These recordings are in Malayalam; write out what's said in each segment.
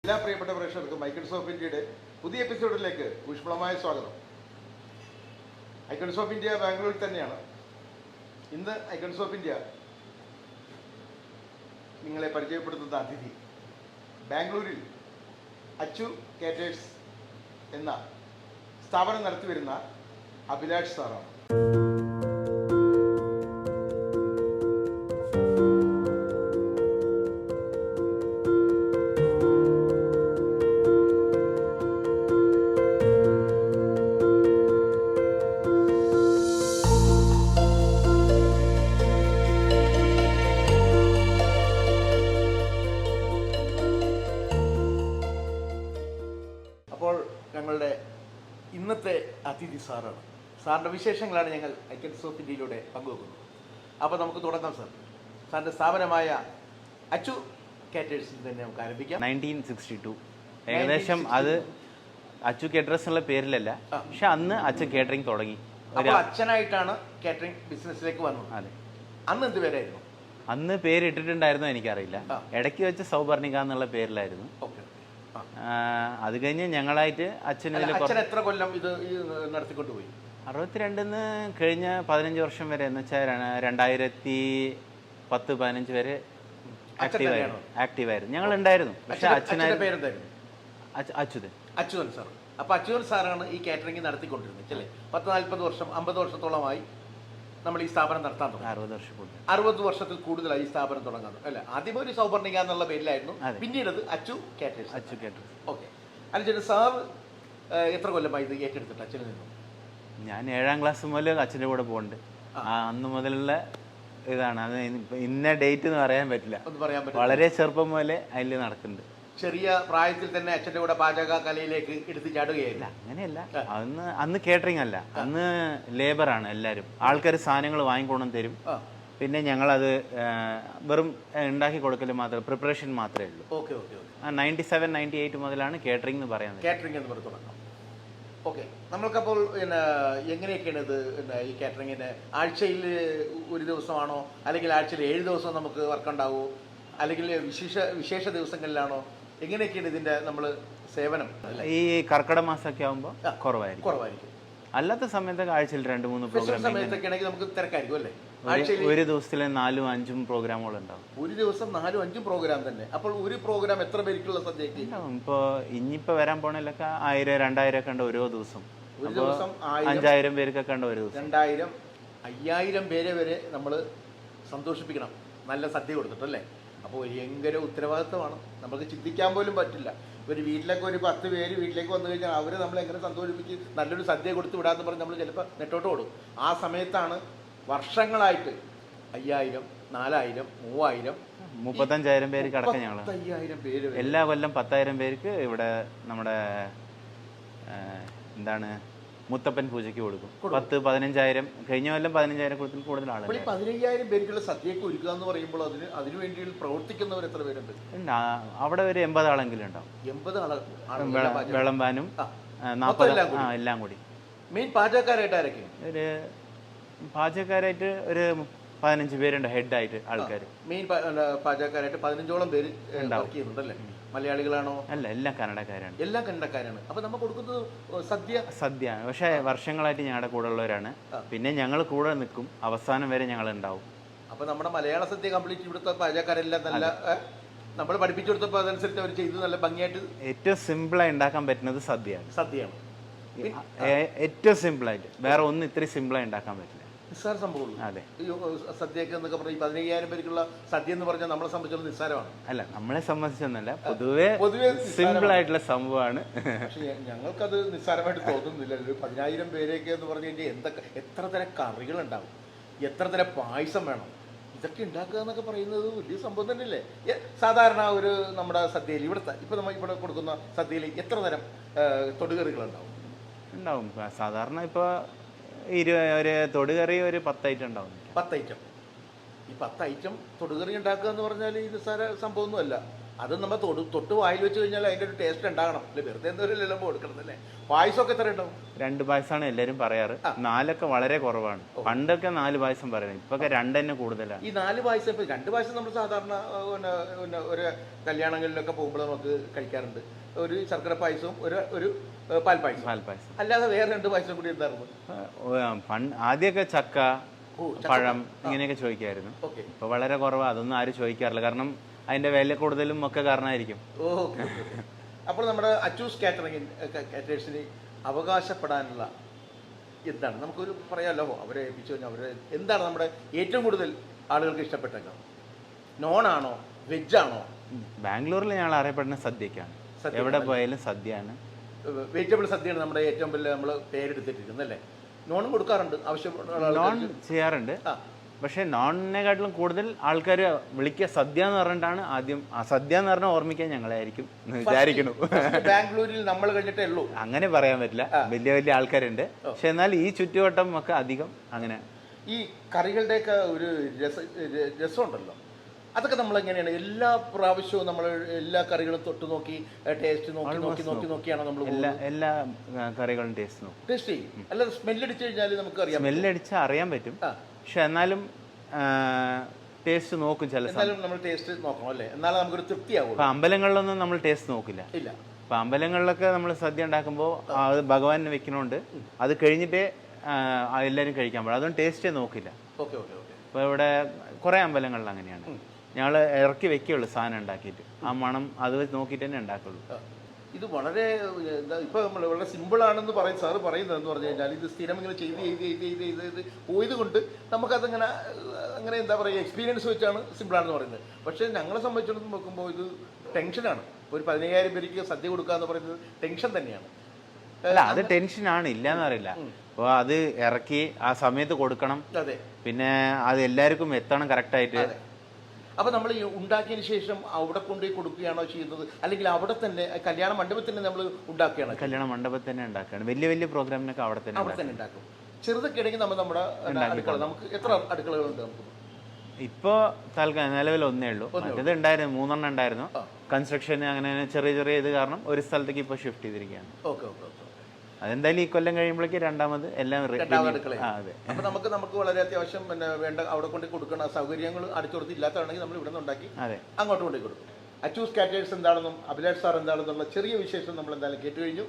എല്ലാ പ്രിയപ്പെട്ട പ്രേക്ഷകർക്കും ഐക്കൺസ് ഓഫ് ഇന്ത്യയുടെ പുതിയ എപ്പിസോഡിലേക്ക് ഊഷ്മളമായ സ്വാഗതം. ഐക്കൺസ് ഓഫ് ഇന്ത്യ ബാംഗ്ലൂരിൽ തന്നെയാണ്. ഇന്ന് ഐക്കൺസ് ഓഫ് ഇന്ത്യ നിങ്ങളെ പരിചയപ്പെടുത്തുന്ന അതിഥി ബാംഗ്ലൂരിൽ അച്ചു കാറ്റേഴ്സ് എന്ന സ്ഥാപനം നടത്തിവരുന്ന അഭിലാഷ് സാറാണ്. അപ്പോൾ ഞങ്ങളുടെ ഇന്നത്തെ അതിഥി സാറാണ്. സാറിൻ്റെ വിശേഷങ്ങളാണ് ഞങ്ങൾ ഐക്കൺസ് ഓഫ് ഇന്ത്യയിലൂടെ പങ്കുവെക്കുന്നത്. അപ്പോൾ നമുക്ക് തുടങ്ങാം സാർ. സാറിൻ്റെ സ്ഥാപനമായ അച്ചു കാറ്റേഴ്സിൽ തന്നെ നമുക്ക് ആരംഭിക്കാം. 1962 ഏകദേശം. അത് അച്ചു കേറ്ററേഴ്സ് എന്നുള്ള പേരിലല്ല, പക്ഷെ അന്ന് അച്ഛൻ കേറ്ററിംഗ് തുടങ്ങി. അപ്പോൾ അച്ഛനായിട്ടാണ് കാറ്ററിംഗ് ബിസിനസ്സിലേക്ക് വന്നത്. അതെ. അന്ന് എന്ത് പേരായിരുന്നു? അന്ന് പേര് ഇട്ടിട്ടുണ്ടായിരുന്നോ എനിക്കറിയില്ല. ഇടയ്ക്ക് വെച്ച് സൗപർണിക എന്നുള്ള പേരിലായിരുന്നു. ഓക്കെ. അത് കഴിഞ്ഞ് ഞങ്ങളായിട്ട് അച്ഛൻ എത്ര കൊല്ലം ഇത് നടത്തിക്കൊണ്ടുപോയി? 62 കഴിഞ്ഞ 15 വർഷം വരെ, എന്ന് വെച്ചാൽ 2010-15 വരെ ആക്റ്റീവായിരുന്നു. ഞങ്ങൾ ഉണ്ടായിരുന്നു. പക്ഷെ അച്ഛനായിരുന്നു അച്യുതൻ സാർ. അപ്പോൾ അച്യുതൻ സാറാണ് ഈ കാറ്ററിംഗ് നടത്തിക്കൊണ്ടിരുന്നത് അല്ലേ? 40-40 വർഷം 50 വർഷത്തോളമായി നമ്മൾ ഈ സ്ഥാപനം നടത്താൻ തുടങ്ങി. 60 വർഷത്തിൽ കൂടുതലായി ഈ സ്ഥാപനം തുടങ്ങാൻ അല്ലേ? ആദ്യം ഒരു സൗപർണിക എന്നുള്ള പേരിലായിരുന്നു, പിന്നീട് അച്ചു കാറ്റേഴ്സ്. ഓക്കെ. അല്ല സാർ എത്ര കൊല്ലമായി ഇത് ഏറ്റെടുത്തിട്ട് അച്ഛനിൽ നിന്നും? ഞാൻ 7ാം ക്ലാസ് മുതൽ അച്ഛൻ്റെ കൂടെ പോകുന്നുണ്ട്. അന്ന് മുതലുള്ള ഇതാണ്. അത് ഇന്ന ഡേറ്റ് എന്ന് പറയാൻ പറ്റില്ല. വളരെ ചെറുപ്പം മുതലേ അതിൽ നടക്കുന്നുണ്ട്. ചെറിയ പ്രായത്തിൽ തന്നെ അച്ഛൻ്റെ കൂടെ പാചക കലയിലേക്ക് എടുത്ത് ചാടുകയായില്ല? അങ്ങനെയല്ല. അന്ന് കേറ്ററിംഗ് അല്ല, അന്ന് ലേബറാണ്. എല്ലാവരും ആൾക്കാർ സാധനങ്ങൾ വാങ്ങിക്കൊണ്ടു തരും. പിന്നെ ഞങ്ങളത് വെറും ഉണ്ടാക്കി കൊടുക്കൽ മാത്രമേ, പ്രിപ്പറേഷൻ മാത്രമേ ഉള്ളൂ. Okay okay. 97-98 മുതലാണോ കേറ്ററിംഗ് എന്ന് പറയുന്നത്. കാറ്ററിംഗ് എന്ന് പറഞ്ഞു തുടങ്ങാം. ഓക്കെ. നമ്മൾക്കപ്പോൾ പിന്നെ എങ്ങനെയൊക്കെയാണ് ഇത് ഈ കാറ്ററിങ്ങിന്? ആഴ്ചയിൽ ഒരു ദിവസമാണോ, അല്ലെങ്കിൽ ആഴ്ചയിൽ 7 ദിവസം നമുക്ക് വർക്ക് ഉണ്ടാവുമോ, അല്ലെങ്കിൽ വിശേഷ ദിവസങ്ങളിലാണോ? എങ്ങനെയൊക്കെയാണ് ഇതിൻ്റെ നമ്മൾ സേവനം? ഈ കർക്കിടക മാസമൊക്കെ ആകുമ്പോൾ കുറവായിരിക്കും. അല്ലാത്ത സമയത്തൊക്കെ ആഴ്ചയിൽ 2-3 പ്രോഗ്രാം. സമയത്തൊക്കെയാണെങ്കിൽ നമുക്ക് തിരക്കായിരിക്കും അല്ലേ? ഒരു ദിവസത്തിൽ 4-5 പ്രോഗ്രാമുകൾ ഉണ്ടാവും. ഒരു ദിവസം 4-5 പ്രോഗ്രാം തന്നെ. അപ്പോൾ ഒരു പ്രോഗ്രാം എത്ര പേർക്കുള്ള സദ്യക്ക്? ഇപ്പോൾ ഇനിയിപ്പോൾ വരാൻ പോണേലൊക്കെ 1000-2000 ഒക്കെ ഉണ്ട് ഓരോ ദിവസം. ഒരു ദിവസം 5000 പേർക്കൊക്കെ ഉണ്ട് ഒരു ദിവസം. 2000-5000 പേരെ വരെ നമ്മൾ സന്തോഷിപ്പിക്കണം നല്ല സദ്യ കൊടുത്തിട്ടല്ലേ? അപ്പോൾ ഭയങ്കര ഉത്തരവാദിത്വമാണ്. നമുക്ക് ചിന്തിക്കാൻ പോലും പറ്റില്ല. ഒരു വീട്ടിലൊക്കെ ഒരു 10 പേര് വീട്ടിലേക്ക് വന്നു കഴിഞ്ഞാൽ അവരെ നമ്മൾ എങ്ങനെ സന്തോഷിപ്പിച്ച് നല്ലൊരു സദ്യ കൊടുത്ത് വിടാമെന്ന് പറഞ്ഞ് നമ്മൾ ചിലപ്പോൾ നെട്ടോട്ട് ഓടും. ആ സമയത്താണ് വർഷങ്ങളായിട്ട് 5000, 4000, 3000, 35,000 പേര് കിടക്കുക. ഞങ്ങൾ 5000 പേര് എല്ലാ കൊല്ലം 10,000 പേർക്ക് ഇവിടെ നമ്മുടെ എന്താണ് മുത്തപ്പൻ പൂജയ്ക്ക് കൊടുക്കും. 10-15,000. കഴിഞ്ഞ കൊല്ലം 15,000 കൂടുതൽ ആളുകൾ. 15,000 പേർക്കുള്ള സദ്യയൊക്കെ ഒരുക്കുക എന്ന് പറയുമ്പോൾ അതിനു വേണ്ടി പ്രവർത്തിക്കുന്നവർ എത്ര പേരുണ്ട്? അവിടെ ഒരു 80 ആളെങ്കിലും ഉണ്ടാവും. 80 ആൾ വിളമ്പാനും 40 എല്ലാം കൂടി. മെയിൻ പാചകക്കാരായിട്ട് ആരൊക്കെ? ഒരു പാചകക്കാരായിട്ട് ഒരു 15 പേരുണ്ട് ഹെഡായിട്ട് ആൾക്കാർ. മെയിൻ പാചകക്കാരായിട്ട് 15ഓളം പേര് വർക്ക് ചെയ്യുന്നുണ്ടല്ലേ? മലയാളികളാണോ? അല്ല, എല്ലാം കന്നഡക്കാരാണ്. എല്ലാം കന്നഡക്കാരാണ്. അപ്പൊ നമ്മൾ കൊടുക്കുന്നത് സദ്യയാണ്. പക്ഷെ വർഷങ്ങളായിട്ട് ഞങ്ങളുടെ കൂടെ ഉള്ളവരാണ്. പിന്നെ ഞങ്ങൾ കൂടെ നിൽക്കും, അവസാനം വരെ ഞങ്ങൾ ഉണ്ടാവും. അപ്പൊ നമ്മുടെ മലയാള സദ്യ കംപ്ലീറ്റ് ഇവിടുത്തെ പാചകക്കാരെല്ലാം നല്ല നമ്മൾ പഠിപ്പിച്ചു കൊടുത്തപ്പോൾ അതനുസരിച്ച് അവർ ചെയ്ത് നല്ല ഭംഗിയായിട്ട്. ഏറ്റവും സിമ്പിളായി ഉണ്ടാക്കാൻ പറ്റുന്നത് സദ്യയാണ്. ഏറ്റവും സിമ്പിളായിട്ട്. വേറെ ഒന്നും ഇത്രയും സിമ്പിളായി ഉണ്ടാക്കാൻ പറ്റില്ല. നിസ്സാര സംഭവമുള്ളൂ. അതെ. സദ്യയൊക്കെ എന്നൊക്കെ പറഞ്ഞാൽ 15,000 പേർക്കുള്ള സദ്യ എന്ന് പറഞ്ഞാൽ നമ്മളെ സംബന്ധിച്ചുള്ള നിസ്സാരമാണ്. അല്ല, നമ്മളെ സംബന്ധിച്ചൊന്നല്ല, പൊതുവെ സിമ്പിൾ ആയിട്ടുള്ള സംഭവമാണ്. പക്ഷെ ഞങ്ങൾക്കത് നിസ്സാരമായിട്ട് തോന്നുന്നില്ല. 10,000 പേരെയൊക്കെ എന്ന് പറഞ്ഞു കഴിഞ്ഞാൽ എത്ര തരം കറികളുണ്ടാവും, എത്ര തരം പായസം വേണം, ഇതൊക്കെ ഉണ്ടാക്കുക എന്നൊക്കെ പറയുന്നത് വലിയ സംഭവം തന്നെയല്ലേ? സാധാരണ ഒരു നമ്മുടെ സദ്യയിൽ ഇപ്പം നമ്മൾ ഇവിടെ കൊടുക്കുന്ന സദ്യയിൽ എത്ര തരം തൊടുകറികളുണ്ടാവും? സാധാരണ ഇപ്പോൾ ഒരു തൊടുകറി ഒരു 10 ഐറ്റം ഉണ്ടാവും. 10 ഐറ്റം. ഈ 10 ഐറ്റം തൊടുകറി ഉണ്ടാക്കുക എന്ന് പറഞ്ഞാൽ ഈ നിസ്സാര സംഭവമൊന്നുമല്ല. അത് നമ്മൾ തൊട്ട് വായിൽ വെച്ച് കഴിഞ്ഞാൽ അതിൻ്റെ ഒരു ടേസ്റ്റ് ഉണ്ടാകണം അല്ലെ, വെറുതെ എന്തെങ്കിലും കൊടുക്കണമെന്നല്ലേ. പായസമൊക്കെ എത്ര ഉണ്ടാവും? 2 പായസമാണ് എല്ലാവരും പറയാറ്. 4 വളരെ കുറവാണ്. പണ്ടൊക്കെ 4 പായസം പറയുന്നത്, ഇപ്പൊക്കെ 2 തന്നെ കൂടുതലാണ്. ഈ 4 പായസം ഇപ്പൊ 2 പായസം നമ്മൾ സാധാരണ ഒരു കല്യാണങ്ങളിലൊക്കെ പോകുമ്പോൾ നമുക്ക് കഴിക്കാറുണ്ട്. ഒരു ശർക്കര പായസവും ഒരു പാൽപ്പായസം. അല്ലാതെ വേറെ 2 പായസം കൂടി എന്തായിരുന്നു? ആദ്യമൊക്കെ ചക്ക, പഴം ഇങ്ങനെയൊക്കെ ചോദിക്കായിരുന്നു. ഇപ്പൊ വളരെ കുറവാണ്, അതൊന്നും ആരും ചോദിക്കാറില്ല. കാരണം അതിന്റെ വില കൂടുതലും ഒക്കെ കാരണമായിരിക്കും. ഓക്കെ. അപ്പോൾ നമ്മുടെ അച്ചൂസ് കാറ്റേഴ്സിന് അവകാശപ്പെടാനുള്ള എന്താണ് നമുക്കൊരു പറയാമല്ലോ, അവരെ ഏൽപ്പിച്ചു കഴിഞ്ഞാൽ അവരെ എന്താണ് നമ്മുടെ ഏറ്റവും കൂടുതൽ ആളുകൾക്ക് ഇഷ്ടപ്പെട്ടേക്കാം? നോണാണോ വെജാണോ? ബാംഗ്ലൂരിൽ ഞങ്ങൾ അറിയപ്പെടുന്ന സദ്യക്കാണ്. എവിടെ പോയാലും സദ്യയാണ്. വെജിറ്റബിൾ സദ്യയാണ് നമ്മുടെ ഏറ്റവും വലിയ നമ്മൾ പേരെടുത്തിട്ടിരിക്കുന്നത് അല്ലേ. നോണും കൊടുക്കാറുണ്ട്, ആവശ്യമുള്ള നോൺ ചെയ്യാറുണ്ട്. പക്ഷേ നോണിനെക്കാട്ടിലും കൂടുതൽ ആൾക്കാർ വിളിക്കുക സദ്യ എന്ന് പറഞ്ഞിട്ടാണ് ആദ്യം. ആ സദ്യ എന്ന് പറഞ്ഞാൽ ഓർമ്മിക്കാൻ ഞങ്ങളായിരിക്കും വിചാരിക്കുന്നു. ബാംഗ്ലൂരിൽ നമ്മൾ കഴിഞ്ഞിട്ടേ ഉള്ളൂ, അങ്ങനെ പറയാൻ പറ്റില്ല. വലിയ വലിയ ആൾക്കാരുണ്ട്. പക്ഷെ എന്നാൽ ഈ ചുറ്റുവട്ടം ഒക്കെ അധികം അങ്ങനെ. ഈ കറികളുടെയൊക്കെ ഒരു രസമുണ്ടല്ലോ, അതൊക്കെ നമ്മൾ എങ്ങനെയാണ് എല്ലാ പ്രാവശ്യവും നമ്മൾ എല്ലാ കറികളും തൊട്ട് നോക്കി ടേസ്റ്റ് നോക്കിയാണോ നമ്മൾ എല്ലാ കറികളും ടേസ്റ്റ് ചെയ്യും? അല്ലാതെ സ്മെല്ലടിച്ചു കഴിഞ്ഞാൽ നമുക്ക് അറിയാം. സ്മെല്ലടിച്ചാൽ അറിയാൻ പറ്റും. പക്ഷെ എന്നാലും ടേസ്റ്റ് നോക്കും ചില സമയം. നമ്മൾ ടേസ്റ്റ് നോക്കണം അല്ലേ, എന്നാലും നമുക്കൊരു തൃപ്തിയാവും. ഇപ്പൊ അമ്പലങ്ങളിലൊന്നും നമ്മൾ ടേസ്റ്റ് നോക്കില്ല. ഇല്ല. ഇപ്പൊ അമ്പലങ്ങളിലൊക്കെ നമ്മൾ സദ്യ ഉണ്ടാക്കുമ്പോൾ അത് ഭഗവാനെ വെക്കണോണ്ട് അത് കഴിഞ്ഞിട്ടേ എല്ലാവരും കഴിക്കാൻ പാടും. അതുകൊണ്ട് ടേസ്റ്റേ നോക്കില്ല. ഇപ്പൊ ഇവിടെ കുറെ അമ്പലങ്ങളിൽ അങ്ങനെയാണ്. ഞങ്ങൾ ഇറക്കി വെക്കുകയുള്ളൂ സാധനം ഉണ്ടാക്കിയിട്ട്. ആ മണം അത് നോക്കിയിട്ട് തന്നെ ഉണ്ടാക്കുള്ളൂ. ഇത് വളരെ ഇപ്പോൾ നമ്മൾ വളരെ സിമ്പിളാണെന്ന് പറയും സാറ് പറയുന്നതെന്ന് പറഞ്ഞു കഴിഞ്ഞാൽ, ഇത് സ്ഥിരം ഇങ്ങനെ ചെയ്ത് പോയത് കൊണ്ട് നമുക്കതങ്ങനെ അങ്ങനെ എന്താ പറയുക എക്സ്പീരിയൻസ് വെച്ചാണ് സിമ്പിളാണെന്ന് പറയുന്നത്. പക്ഷേ ഞങ്ങളെ സംബന്ധിച്ചിടത്തോളം നോക്കുമ്പോൾ ഇത് ടെൻഷനാണ്. ഒരു 15,000 പേർക്ക് സദ്യ കൊടുക്കുക എന്ന് പറയുന്നത് ടെൻഷൻ തന്നെയാണ്. അല്ല, അത് ടെൻഷനാണ്, ഇല്ലയെന്ന് അറിയില്ല. അപ്പോൾ അത് ഇറക്കി ആ സമയത്ത് കൊടുക്കണം. അതെ. പിന്നെ അത് എല്ലാവർക്കും എത്തണം കറക്റ്റായിട്ട്. അപ്പോൾ നമ്മൾ ഈ ഉണ്ടാക്കിയതിന് ശേഷം അവിടെ കൊണ്ടുപോയി കൊടുക്കുകയാണോ ചെയ്യുന്നത്, അല്ലെങ്കിൽ അവിടെ തന്നെ കല്യാണ മണ്ഡപത്തിൽ തന്നെ നമ്മൾ ഉണ്ടാക്കുകയാണോ? കല്യാണ മണ്ഡപത്തിൽ തന്നെ ഉണ്ടാക്കുകയാണ്. വലിയ വലിയ പ്രോഗ്രാമിനൊക്കെ അവിടെ തന്നെ ഉണ്ടാക്കും. ചെറുതൊക്കെ ആണെങ്കിൽ നമ്മുടെ അടുക്കള, നമുക്ക് എത്ര അടുക്കളകളുണ്ട്? നമുക്ക് ഇപ്പോൾ തൽക്കാലം നിലവിൽ 1 ഉള്ളൂ. മറ്റേത് ഉണ്ടായിരുന്നു, 3 ഉണ്ടായിരുന്നു. കൺസ്ട്രക്ഷൻ അങ്ങനെ ചെറിയ ഇത് കാരണം ഒരു സ്ഥലത്തേക്ക് ഇപ്പോൾ ഷിഫ്റ്റ് ചെയ്തിരിക്കുകയാണ്. അതെന്തായാലും ഈ കൊല്ലം കഴിയുമ്പോഴേക്ക് രണ്ടാമത് എല്ലാം അടുക്കള. അപ്പോൾ നമുക്ക് വളരെ അത്യാവശ്യം പിന്നെ വേണ്ട അവിടെ കൊണ്ട് കൊടുക്കുന്ന സൗകര്യങ്ങൾ അടുത്തുകൊടുത്ത് ഇല്ലാത്തതാണെങ്കിൽ നമ്മൾ ഇവിടെ നിന്ന് ഉണ്ടാക്കി അങ്ങോട്ട് കൊണ്ടുപോയി കൊടുക്കും. അച്ചൂസ് കാറ്റേഴ്സ് എന്താണെന്നും അഭിലാഷ് സാർ എന്താണെന്നുള്ള ചെറിയ വിശേഷം നമ്മൾ എന്തായാലും കേട്ട് കഴിഞ്ഞു.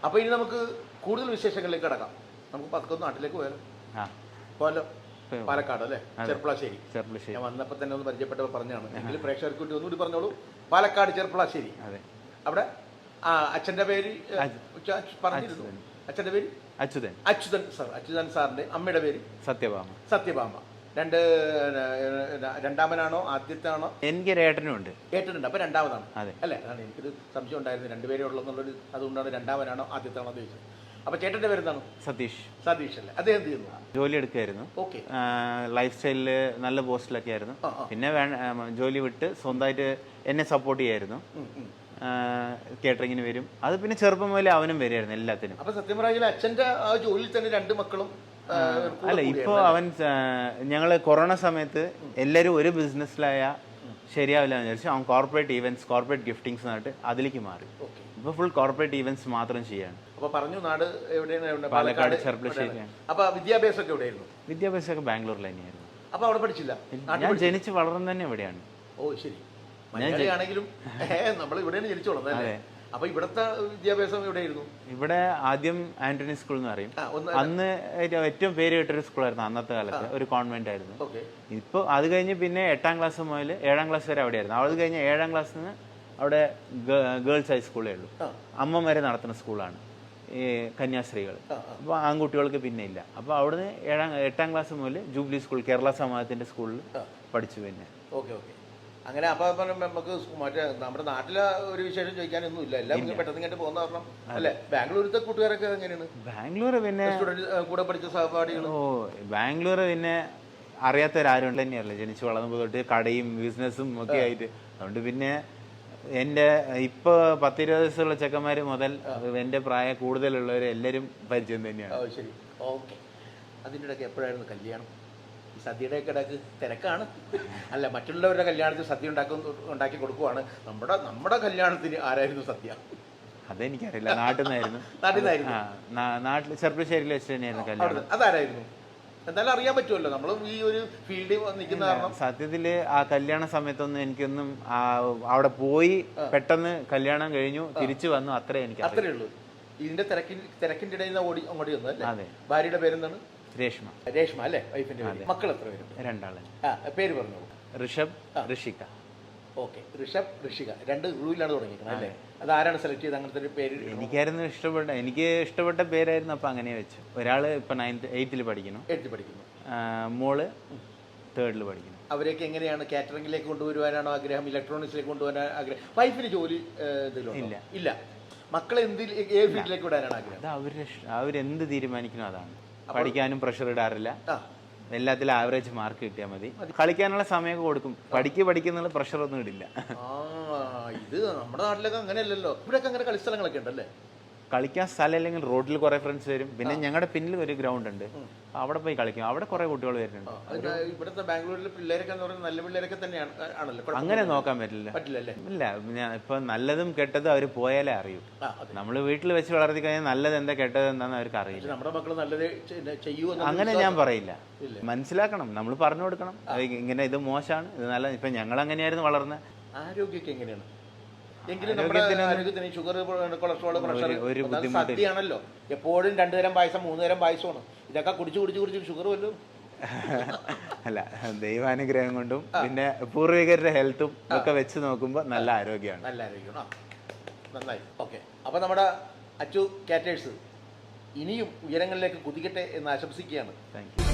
അപ്പോൾ ഇനി നമുക്ക് കൂടുതൽ വിശേഷങ്ങളിലേക്ക് കടക്കാം. നമുക്ക് പതുക്കെ നാട്ടിലേക്ക് പോയാലോ? പാലക്കാട് അല്ലേ, ചെർപ്പളശ്ശേരി. ഞാൻ വന്നപ്പോൾ തന്നെ ഒന്ന് പരിചയപ്പെട്ടപ്പോൾ പറഞ്ഞാണ്, എങ്കിലും പ്രേക്ഷകർക്ക് വേണ്ടി ഒന്നുകൂടി പറഞ്ഞോളൂ. പാലക്കാട് ചെർപ്പളശ്ശേരി. അവിടെ അച്ഛൻ്റെ പേര് പറഞ്ഞിരുന്നു. അച്ഛൻ്റെ പേര് അച്യുതൻ സാറിന്റെ അമ്മയുടെ പേര് സത്യഭാമ. രണ്ടാമനാണോ ആദ്യത്താണോ? എനിക്കൊരു ഏട്ടനുണ്ട്. അപ്പൊ രണ്ടാമതാണ് അല്ലേ? അതാണ് എനിക്കൊരു സംശയം ഉണ്ടായിരുന്നു, 2 പേരേ ഉള്ളൂ എന്നുള്ളൊരു. അതുകൊണ്ടാണ് രണ്ടാമനാണോ ആദ്യത്താണോ ചോദിച്ചത്. അപ്പൊ ചേട്ടന്റെ പേരെന്താണ്? സതീഷ് അല്ലേ? അദ്ദേഹം എന്ത് ചെയ്യുന്നു? ജോലി എടുക്കായിരുന്നു. ലൈഫ് സ്റ്റൈലില് നല്ല പോസ്റ്റിലൊക്കെ ആയിരുന്നു. പിന്നെ ജോലി വിട്ട് സ്വന്തമായിട്ട് എന്നെ സപ്പോർട്ട് ചെയ്യായിരുന്നു. കേറ്ററിങ്ങിന് വരും. അത് പിന്നെ ചെറുപ്പം മുതലേ അവനും വരികയായിരുന്നു എല്ലാത്തിനും. അപ്പൊ സത്യം പറഞ്ഞാൽ അച്ഛന്റെ ആ ജോലിയിൽ തന്നെ 2 മക്കളും അല്ല, ഇപ്പൊ അവൻ ഞങ്ങള് കൊറോണ സമയത്ത് എല്ലാവരും ഒരു ബിസിനസ്സിലായ ശരിയാവില്ല എന്ന് വിചാരിച്ചു അവൻ കോർപ്പറേറ്റ് ഈവന്റ്സ്, കോർപ്പറേറ്റ് ഗിഫ്റ്റിംഗ്സ് എന്നിട്ട് അതിലേക്ക് മാറി. ഇപ്പൊ ഫുൾ കോർപ്പറേറ്റ് ഈവന്റ്സ് മാത്രം ചെയ്യാണ്. അപ്പൊ പറഞ്ഞു നാട് എവിടെയാണ്? പാലക്കാട് ചെർപ്പളശ്ശേരിയാണ്. അപ്പൊ വിദ്യാഭ്യാസമൊക്കെ എവിടെയായിരുന്നു? വിദ്യാഭ്യാസമൊക്കെ ബാംഗ്ലൂരിൽ തന്നെയായിരുന്നു. അപ്പൊ അവിടെ പഠിച്ചില്ല? ഞാൻ ജനിച്ച് വളർന്നു തന്നെ എവിടെയാണ്. ഓ ശരി. മലയാളിയാണെങ്കിലും നമ്മൾ ഇവിടെയാണ് ജനിച്ചു വളർന്നത്. അപ്പൊ ഇവിടത്തെ വിദ്യാഭ്യാസം എവിടെയായിരുന്നു? ഇവിടെ ആദ്യം ആന്റണി സ്കൂൾ എന്ന് പറയും. അന്ന് ഏറ്റവും പേര് കേട്ടൊരു സ്കൂളായിരുന്നു അന്നത്തെ കാലത്ത്. ഒരു കോൺവെന്റ് ആയിരുന്നു. ഇപ്പൊ അത് കഴിഞ്ഞ് പിന്നെ 8ാം ക്ലാസ് മുതൽ 7ാം ക്ലാസ് വരെ അവിടെയായിരുന്നു. അത് കഴിഞ്ഞ് 7ാം ക്ലാസ്സിൽ നിന്ന് അവിടെ ഗേൾസ് ഹൈസ്കൂളേ ഉള്ളൂ. അമ്മമാരെ നടത്തുന്ന സ്കൂളാണ് ഈ കന്യാസ്ത്രീകൾ. അപ്പോൾ ആൺകുട്ടികൾക്ക് പിന്നെ ഇല്ല. അപ്പോൾ അവിടുന്ന് 8ാം ക്ലാസ് മുതൽ ജൂബിലി സ്കൂൾ, കേരള സമാജത്തിന്റെ സ്കൂളിൽ പഠിച്ചു. പിന്നെ അങ്ങനെ അപ്പൊ നമുക്ക് മറ്റേ നമ്മുടെ നാട്ടിലെ ഒരു വിശേഷം ചോദിക്കാനൊന്നും ഇല്ല. എല്ലാം പെട്ടെന്ന് ഇങ്ങോട്ട് പോകുന്ന കാരണം അല്ലെ? ബാംഗ്ലൂരിലത്തെ കൂട്ടുകാരൊക്കെ എങ്ങനെയാണ്? ബാംഗ്ലൂർ പിന്നെ കൂടെ പഠിച്ച സഹപാഠികൾ. ബാംഗ്ലൂർ പിന്നെ അറിയാത്തവരാരും തന്നെയല്ലേ, ജനിച്ചു വളർന്നപ്പോൾ തൊട്ട് കടയും ബിസിനസ്സും ഒക്കെ ആയിട്ട്. അതുകൊണ്ട് പിന്നെ എൻ്റെ ഇപ്പോൾ 10-20 വയസ്സുള്ള ചെക്കന്മാർ മുതൽ എൻ്റെ പ്രായം കൂടുതലുള്ളവർ എല്ലാവരും പരിചയം തന്നെയാണ്. ശരി, ഓക്കെ. അതിൻ്റെ ഇടയ്ക്ക് എപ്പോഴായിരുന്നു കല്യാണം? സദ്യയുടെയൊക്കെ ഇടയ്ക്ക് തിരക്കാണ്. അല്ല, മറ്റുള്ളവരുടെ കല്യാണത്തിന് സദ്യ ഉണ്ടാക്കി കൊടുക്കുവാണ്. നമ്മുടെ കല്യാണത്തിന് ആരായിരുന്നു സദ്യ? അതെനിക്കറിയില്ല. നാട്ടിൽ നിന്നായിരുന്നു. നാട്ടിൽ ചെറുപ്പശ്ശേരിയിൽ വെച്ച് തന്നെയായിരുന്നു കല്യാണം. അതാരായിരുന്നു? എന്തായാലും അറിയാൻ പറ്റുമല്ലോ, നമ്മളും ഈ ഒരു ഫീൽഡിൽ നിൽക്കുന്ന കാരണം. സത്യത്തില് ആ കല്യാണ സമയത്തൊന്നും എനിക്കൊന്നും അവിടെ പോയി പെട്ടെന്ന് കല്യാണം കഴിഞ്ഞു തിരിച്ചു വന്നു, അത്രേ എനിക്ക്. അത്രേ ഉള്ളൂ. ഇതിന്റെ തിരക്കിന്റെ ഇടയിൽ നിന്ന് ഓടി അങ്ങോട്ട് വന്നു അല്ലേ? അതെ. ഭാര്യയുടെ പേരെന്താണ്? രേഷ്മ അല്ലേ? വൈഫിന്റെ പേര്. മക്കൾ എത്ര പേരും? 2 ആള്. പേര് പറഞ്ഞോളൂ. ഋഷഭ്, ഋഷിക. ഓക്കെ, ഋഷഭ്, ഋഷിക 2 റൂയിലാണ് തുടങ്ങിയിരിക്കുന്നത് അല്ലേ? അത് ആരാണ് സെലക്ട് ചെയ്ത് അങ്ങനത്തെ ഒരു പേര്? എനിക്ക് ഇഷ്ടപ്പെട്ട പേരായിരുന്നു, അപ്പൊ അങ്ങനെ വെച്ചു. ഒരാള് ഇപ്പൊ 8th പഠിക്കുന്നു. മോള് 3rd പഠിക്കുന്നു. അവരെയൊക്കെ എങ്ങനെയാണ് കാറ്ററിംഗിലേക്ക് കൊണ്ടുവരുവാനാണോ ആഗ്രഹം, ഇലക്ട്രോണിക്സിലേക്ക് കൊണ്ടുപോകാൻ ആഗ്രഹം? വൈഫിന് ജോലി ഇല്ല. മക്കളെ ഏത് ഫീൽഡിലേക്ക് വിടാനാണ് ആഗ്രഹം? അവരെന്ത് തീരുമാനിക്കണം അതാണ്. പഠിക്കാനും പ്രഷർ ഇടാറില്ല. എല്ലാത്തിലും ആവറേജ് മാർക്ക് കിട്ടിയാൽ മതി. കളിക്കാനുള്ള സമയമൊക്കെ കൊടുക്കും. പഠിക്കുന്നുള്ള പ്രഷർ ഒന്നും ഇടില്ല. ഇത് നമ്മുടെ നാട്ടിലൊക്കെ അങ്ങനെയല്ലല്ലോ. ഇവിടെയൊക്കെ അങ്ങനെ കളിസ്ഥലങ്ങളൊക്കെ ഉണ്ടല്ലേ? കളിക്കാൻ സ്ഥലം ഇല്ലെങ്കിൽ റോഡിൽ കുറെ ഫ്രണ്ട്സ് വരും. പിന്നെ ഞങ്ങളുടെ പിന്നിൽ ഒരു ഗ്രൗണ്ട് ഉണ്ട്, അവിടെ പോയി കളിക്കും. അവിടെ കുറെ കുട്ടികൾ വരുന്നുണ്ട്. ഇവിടുത്തെ ബാംഗ്ലൂരിലെ പിള്ളേരൊക്കെ എന്ന് പറയുന്നത് നല്ല പിള്ളേരൊക്കെ തന്നെയാണ് ആണല്ലോ. അങ്ങനെ നോക്കാൻ പറ്റില്ല. ഇല്ല, ഇപ്പൊ നല്ലതും കെട്ടതും അവർ പോയാലേ അറിയൂ. നമ്മൾ വീട്ടിൽ വെച്ച് വളർത്തി കഴിഞ്ഞാൽ നല്ലത് എന്താ കെട്ടത് എന്താന്ന് അവർക്ക് അറിയില്ല. നമ്മുടെ മക്കൾ നല്ലത് ചെയ്യുമോ അങ്ങനെ ഞാൻ പറയില്ല. മനസ്സിലാക്കണം, നമ്മൾ പറഞ്ഞു കൊടുക്കണം. ഇങ്ങനെ ഇത് മോശമാണ്, ഇത് നല്ല. ഇപ്പൊ ഞങ്ങൾ അങ്ങനെയായിരുന്നു വളർന്നത്. ആരോഗ്യമൊക്കെ എങ്ങനെയാണ്? എങ്കിലും നമ്മുടെ ആരോഗ്യത്തിന് ഷുഗർ, കൊളസ്ട്രോൾ, പ്രഷർ സദ്യയാണല്ലോ. എപ്പോഴും 2 തരം പായസം 3 തരം പായസമാണ്. ഇതൊക്കെ കുടിച്ച് ഷുഗർ വല്ലതും? അല്ല, ദൈവാനുഗ്രഹം കൊണ്ടും പിന്നെ പൂർവികരുടെ ഹെൽത്തും ഒക്കെ വെച്ച് നോക്കുമ്പോൾ നല്ല ആരോഗ്യമാണ്. നന്നായി. ഓക്കെ, അപ്പോൾ നമ്മുടെ അച്ചു കാറ്റേഴ്സ് ഇനിയും ഉയരങ്ങളിലേക്ക് കുതിക്കട്ടെ എന്ന് ആശംസിക്കുകയാണ്. Thank you.